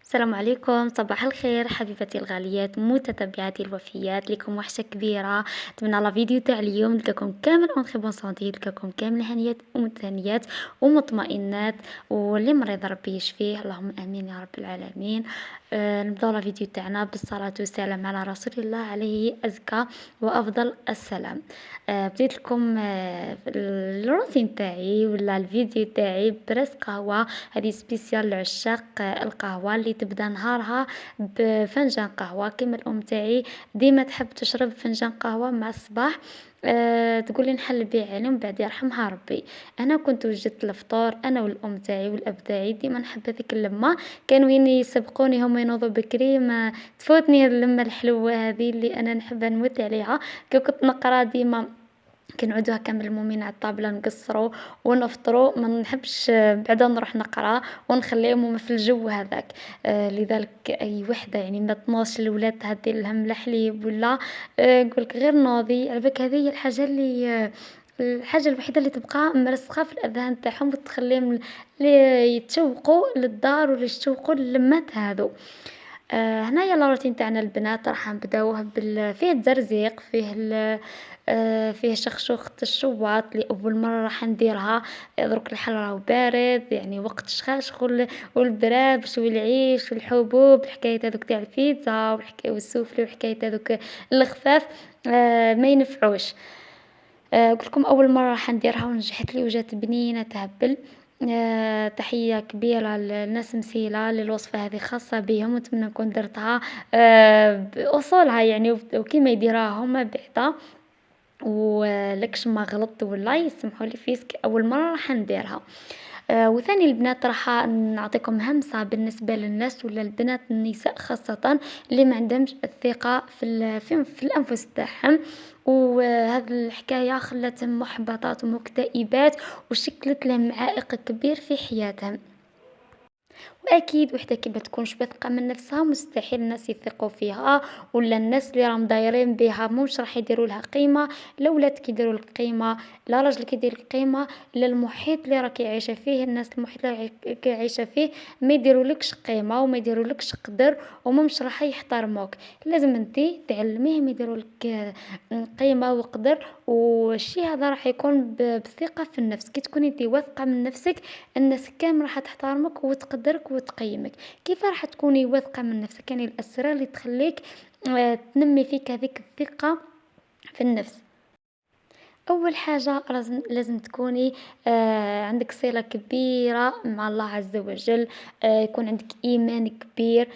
السلام عليكم، صباح الخير حبيبتي الغاليات متتبعاتي الوفيات، لكم وحشة كبيرة. نتمنى لا فيديو تاع اليوم تلقاكم كامل اون تري بون سونتي، تلقاكم كامل هنيات ومتهنيات ومطمئنات، واللي مريض ربي يشفيه، اللهم امين يا رب العالمين. نبداو لا فيديو تاعنا بالصلاة والسلام على رسول الله عليه ازكى وافضل السلام. بديت لكم الروتين تاعي ولا الفيديو تاعي بريس قهوة، هذه سبيسيال لعشاق القهوة اللي تبدا نهارها بفنجان قهوة. كيما الأم تاعي ديما تحب تشرب فنجان قهوة مع الصباح. تقولي نحل بيه عليهم بعد يرحمها ربي. انا كنت وجدت الفطور انا والام تاعي والاب تاعي، ديما نحب هذيك اللمه. كانوا وين يسبقوني هم ينوضوا بكري، ما تفوتني اللمه الحلوه هذه اللي انا نحبها نموت عليها. كي كنت نقرا ديما كنعودو هكا ملمومين على الطابلة نقصرو ونفطرو، ما نحبش بعدا نروح نقرا ونخليهم هما في الجو هذاك. لذلك أي وحدة يعني ما تنوضش لولادها دير لهم لا حليب ولا، نقولك غير نوضي على بالك. هذه هي الحاجة اللي الحاجة الوحيدة اللي تبقى مرسخة في الأذهان تاعهم وتخليهم يتشوقوا للدار ولا يتشوقوا للمات هذو. هنايا لاروتين تاعنا البنات راح نبداوه فيه الزرزيق، فيه فيه شخشوخة الشواط اللي أول مرة راح نديرها. درك الحل راهو بارد، يعني وقت شخاشخ والبراد والعيش والحبوب، الحكاية هذوك تاع البيتزا والسوفلي وحكاية هذوك الخفاف ما ينفعوش. قلت لكم أول مرة راح نديرها ونجحت لي وجات بنينة تهبل. تحية كبيرة لناس مسيلة للوصفة هذه خاصة بهم، ونتمنى نكون درتها بأصولها يعني وكيما يديروها هما بعدا. ولكش ما غلطت ولا يسمحوا لي فيسك أول مرة راح نديرها. وثاني البنات راح نعطيكم همسة بالنسبة للناس ولا البنات النساء خاصة اللي ما عندهمش الثقة في الأنفس تاعهم، وهذه الحكاية خلتهم محبطات ومكتئبات وشكلت لهم عائق كبير في حياتهم. وأكيد وحدة كي ما تكونش واثقة من نفسها مستحيل الناس يثقوا فيها، ولا الناس اللي راهم دايرين بها مش راح يديروا لها قيمة. لا ولاد كيديروا لك قيمة، لا راجل كيدير لك قيمة، لا المحيط اللي راكي عايشة فيه، الناس المحيط اللي راكي عايشة فيه ما يديرولكش قيمة وما يديرولكش قدر ومش راح يحترموك. لازم انتي تعلميهم يديرولك قيمة وقدر. والشي هذا راح يكون بثقة في النفس. كي تكوني انتي واثقة من نفسك، الناس كامل راح تحترمك وتقدرك وتقيمك. كيف راح تكوني واثقة من نفسك؟ يعني الأسرار اللي تخليك تنمي فيك هذيك الثقة في النفس. أول حاجة لازم تكوني عندك صلة كبيرة مع الله عز وجل. يكون عندك إيمان كبير.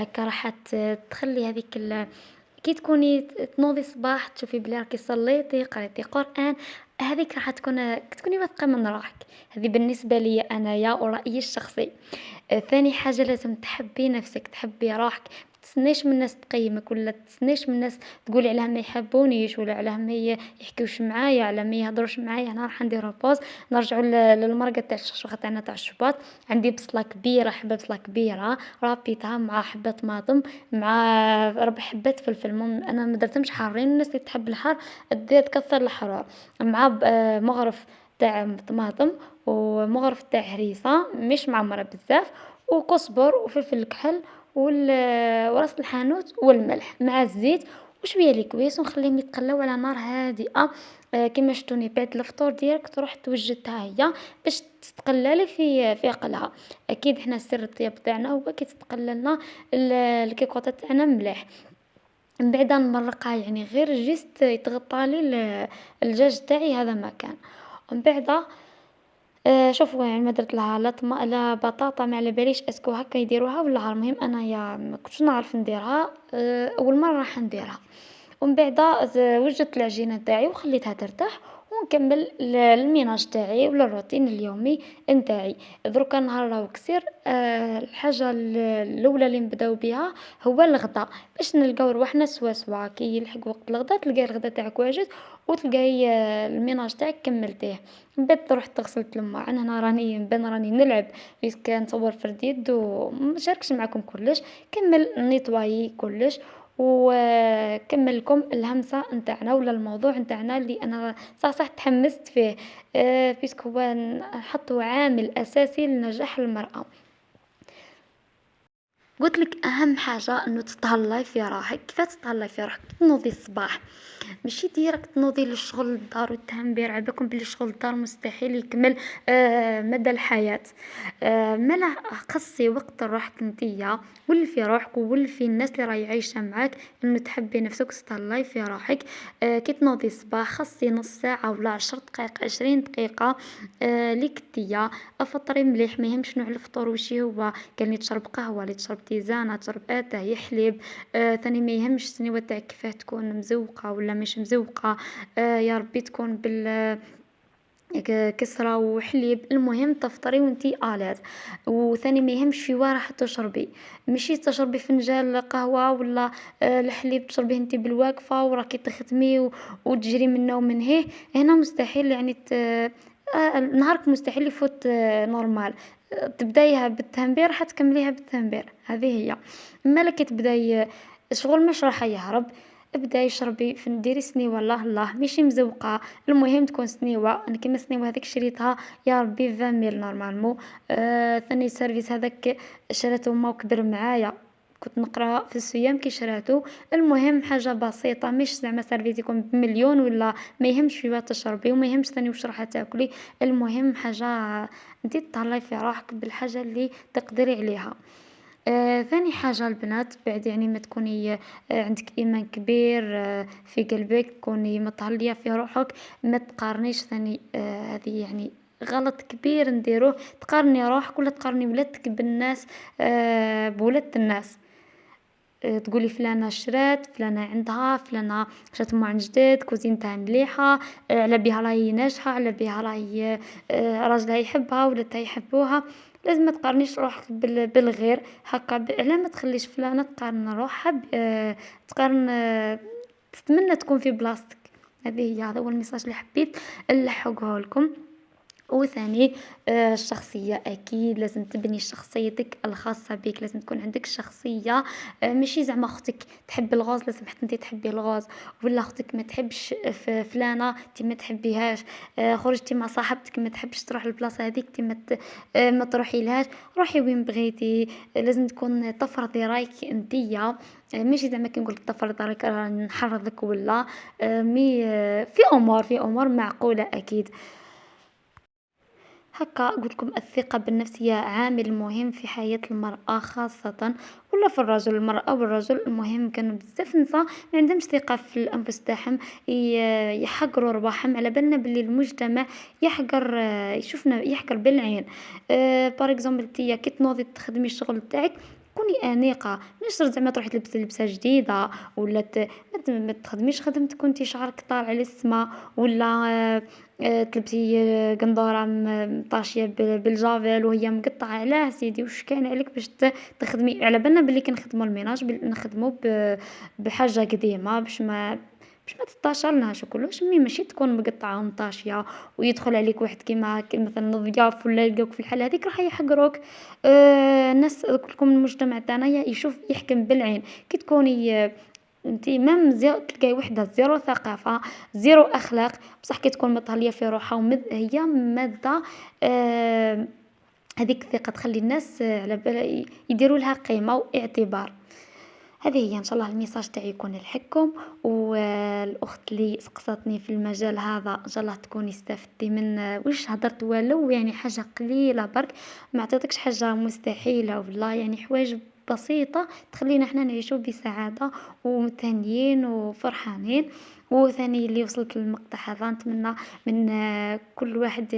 هكا راح تخلي هذيك كي تكوني تنوضي صباح تشوفي بلي راكي صليتي قريتي قرآن، هذيك راح تكوني واثقة من روحك. هذه بالنسبة لي أنايا ورأيي الشخصي. ثاني حاجة لازم تحبي نفسك، تحبي روحك. متستناش من الناس تقيمك ولا تستناش من الناس تقولي علاه ما يحبونيش ولا علاه ما يحكيوش معايا، على ما يهضروش معايا. انا راح ندير بوز. نرجعوا للمرقه تاع الشخشوخه تاعنا تاع الشباط. عندي بصله كبيره، حبه بصله كبيره رابيتها مع حبه طماطم مع 4 حبات فلفل. انا ما درتهمش حارين، الناس اللي تحب الحار دير تكثر الحراره. مع مغرف تاع طماطم ومغرف تاع هريسه مش معمره بزاف، وكزبر وفلفل كحل وراس الحانوت والملح مع الزيت وشويه لكويس، ونخليهم يتقلاو على نار هادئه. كما شفتوني بعد الفطور ديالك تروح توجدها هي باش تتقلالي في قلها. اكيد حنا سر الطياب تاعنا هو كي تتقللنا الكيكوطه تاعنا مليح. من بعد نمرقها يعني غير جيست يتغطى لي الدجاج تاعي هذا ما كان. ومن بعد شوفوا يعني ما درت لها لا بطاطا، ما على باليش اسكو هكا يديروها ولا. المهم انايا ما كنتش نعرف نديرها، اول مره راح نديرها. ومن بعد وجدت العجينه تاعي وخليتها ترتاح، ونكمل الميناج تاعي ولا الروتين اليومي نتاعي. دروكا النهار راهو كسير. الحاجه الاولى اللي نبداو بها هو الغداء، باش نلقاو رواحنا سوا كي يلحق وقت الغداء تلقاي الغداء تاعك واجد، وتلقاي الميناج تاعك كملتيه. من بعد رحت غسلت الماعن. هنا راني نبان راني نلعب بيسك نصور في اليد ومشاركش معكم كلش. كمل نيطوايي كلش وكمل لكم الهمسة نتاعنا ولا الموضوع نتاعنا اللي انا صح تحمست فيه. بيسك هو نحطه عامل اساسي لنجاح المرأة. قلت لك اهم حاجه انه تتهلاي في روحك. كيف تتهلاي في روحك؟ تنوضي الصباح، ماشي ديريكت تنوضي للشغل للدار وتهمبي على بالكم بلي شغل الدار مستحيل يكمل مدى الحياه. ملا خصي وقت لروحك نتيا، ولفي روحك وولفي الناس اللي راهي عايشه معاك انه تحبي نفسك وتتهلاي في روحك. كي تنوضي الصباح خصي نص ساعه ولا 10 دقائق 20 دقيقه ليك نتيا. افطري مليح، ما يهمش نوع الفطور وشي هو، كان اللي تشرب قهوة، اللي تشرب تيزانة، تشرب اتاي حليب. ثاني ما يهمش السنيوة تاعك كيفاه تكون مزوقة ولا مش مزوقة. يا ربي تكون كسرة وحليب، المهم تفطري وانتي آلاز. وثاني ما يهمش في واه راح تشربي، ماشي تشربي فنجان قهوة ولا الحليب تشربيه انتي بالواقفة وراكي تخدمي وتجري منه ومن هيه. هنا مستحيل يعني نهارك مستحيل يفوت نورمال. تبدايها بالتنبير راح تكمليها بالتنبير، هذه هي. مالك تبداي الشغل مش راح يهرب. ابداي شربي ديري سنيوه الله الله ماشي مزوقه، المهم تكون سنيوه. انا كيما السنيوه هذيك شريتها يا ربي 20 ميل نورمالمون. ثاني سيرفيس هذاك شريته ما كبر معايا، كنت نقرا في الصيام كي شراتو. المهم حاجه بسيطه، مش زعما سيرفيس يكون بمليون ولا، ما يهمش في تشربي وما يهمش ثاني واش راح تاكلي. المهم حاجه انت تهلاي في روحك بالحاجه اللي تقدري عليها. ثاني حاجة البنات بعد يعني ما تكوني عندك إيمان كبير في قلبك، تكوني متهلية في روحك. ما تقارنيش ثاني، هذه يعني غلط كبير نديروه، تقارني روحك ولا تقارني ولادك بالناس، بولادة الناس. تقولي فلانة شرات، فلانة عندها، فلانة شرات عن جديد، كوزينتها مليحة، على بها راهي ناجحة، على بها راهي راجلها يحبها ولادها يحبوها. لازم ما تقارنيش روحك بالغير هكا. علاه ما تخليش فلانة تقارن روحها تقارن تتمنى تكون في بلاصتك. هذه هي، هذا هو الميساج اللي حبيت نلحقه لكم. وثاني الشخصية أكيد لازم تبني شخصيتك الخاصة بك، لازم تكون عندك شخصية. ماشي زعما أختك تحب الغاز لازم حتى انتي تحبي الغاز، ولا أختك ما تحبش فلانة انتي ما تحبيهاش. خرجتي مع صاحبتك ما تحبش تروح البلاصة هذيك انتي ما تروحي لهاش. روحي وين بغيتي. لازم تكون تفرضي رايك انتيا. ماشي زعما كي نقولك تفرض رايك راه نحرضك ولا. مي في أمور معقولة أكيد. هكا قلت لكم الثقة بالنفس هي عامل مهم في حياة المرأة خاصة، ولا في الرجل. المرأة والرجل المهم كانوا بزاف نساء ما عندهمش ثقة في الأنفس تاعهم، يحقروا رواحهم على بالنا باللي المجتمع يحقر، يشوفنا يحقر بالعين. بار اكزومبل تيا كي تنوضي تخدمي الشغل تاعك كوني أنيقة، مش شرط زعما تروحي تلبسي لبسة جديدة ولا ما تخدميش خدمتك وانتي شعرك طالع للسما، ولا تلبسي قنضورة مطاشية بالجافيل وهي مقطعة. علاه سيدي واش كاين عليك باش تخدمي على بالنا بلي كنخدموا الميناج نخدموا بحاجة قديمة باش ما تطاشرناش وكلش. مي ماشي تكون مقطعة ومطاشية ويدخل عليك واحد كيما مثلا ضياف ولا يلقاوك في الحالة هذيك راح يحقروك. الناس كلكم المجتمع تاعنا يشوف يحكم بالعين. كي تكوني انتي مام تلقاي وحده زيرو ثقافه زيرو اخلاق، بصح كي تكون متهليه في روحها هي ماده. آه هذيك الثقه تخلي الناس على بال يديروا لها قيمه واعتبار. هذه هي ان شاء الله الميساج تاعي يكون لحقكم. والاخت اللي سقساتني في المجال هذا ان شاء الله تكوني استفدتي من واش هضرت، ولو يعني حاجه قليله برك، ما عطيتكش حاجه مستحيله ولا يعني حوايج بسيطه تخلينا احنا نعيشوا بسعاده ومتهنيين وفرحانين. وثاني اللي وصلت للمقطع هذا نتمنى من كل واحد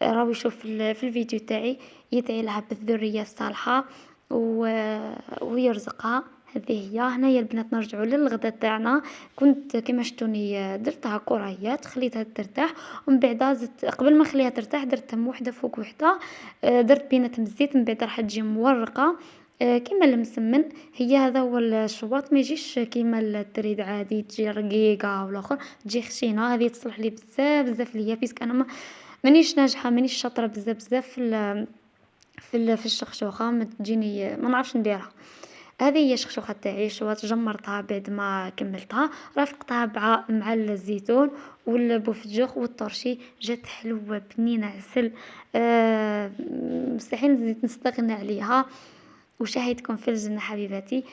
راهو يشوف في الفيديو تاعي يدعي لها بالذريه الصالحه ويرزقها. هذه هي. هنايا البنات نرجعوا للغدا تاعنا. كنت كما شفتوني درتها كريات خليتها ترتاح، ومن بعد زدت قبل ما نخليها ترتاح درتهم وحده فوق وحده. درت بيناتهم الزيت من بعد راح تجي مورقه كيما المسمن. هي هذا هو الشواط، ما يجيش كيما التريد عادي تجي رقيقه ولا اخر تجي خشينه. هذه تصلح لي بزاف بزاف ليا بيسك انا مانيش ناجحه مانيش شاطره بزاف بزاف في الشخشوخه، ما تجيني ما نعرفش نديرها. هذه هي الشخشوخه تاعي شوات جمرتها بعد ما كملتها، رافقتها مع الزيتون والبوفجوخ والطرشي، جات حلوه بنينه عسل. مستحيل نزيد نستغنى عليها. وشهيتكم في الجنة حبيباتي.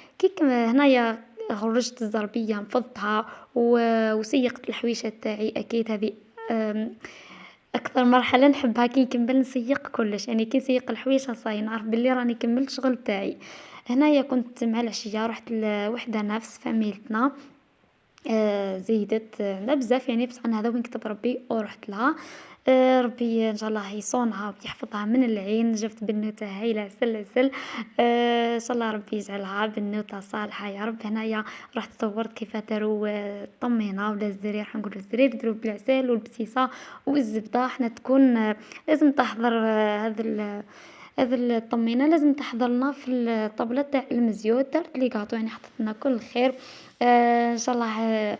هنايا خرجت الزربية نفضتها وسيقت الحويشة تاعي أكيد هذه. آم، أكثر مرحلة نحبها كي نكمل نسيق كلش، يعني كي نسيق الحويشة صاي نعرف بلي راني كملت الشغل تاعي. هنايا كنت مع العشية رحت لوحدة نفس فاميلتنا، زيدت عندها بزاف يعني بصح أنا هذا وين كتب ربي ورحت لها. ربي إن شاء الله يصونها ويحفظها من العين، جبت بنوتة هايلة عسل عسل. إن شاء الله ربي يجعلها بنوتة صالحة يا رب. هنايا رحت صورت كيف داروا الطمينة ولا الزرير، راح نقولوا الزرير يديروا بالعسل والبسيسة والزبدة. حنا تكون لازم تحضر هذا الطمينة لازم تحضرنا في الطبلة تاع المزيود. درت لي كاطو يعني حطيت لنا كل خير. ان شاء الله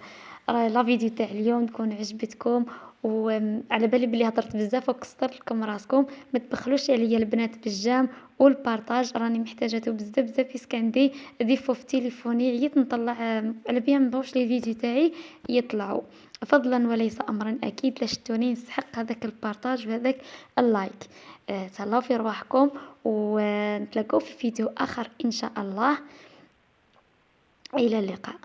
لا فيديو تاع اليوم تكون عجبتكم، وعلى بالي بلي هضرت بزاف وكسرت لكم راسكم. ما تبخلوش عليا البنات بالجام والبارطاج، راني محتاجته بزاف بزاف بيسك عندي ديفو في تليفوني عييت نطلع على بيا مبغوش لي فيديو تاعي يطلعوا. فضلا وليس امرا اكيد لشتوني نسحق هذاك البارطاج وهذاك اللايك. تهلاو في رواحكم ونتلاقاو في فيديو اخر ان شاء الله. الى اللقاء.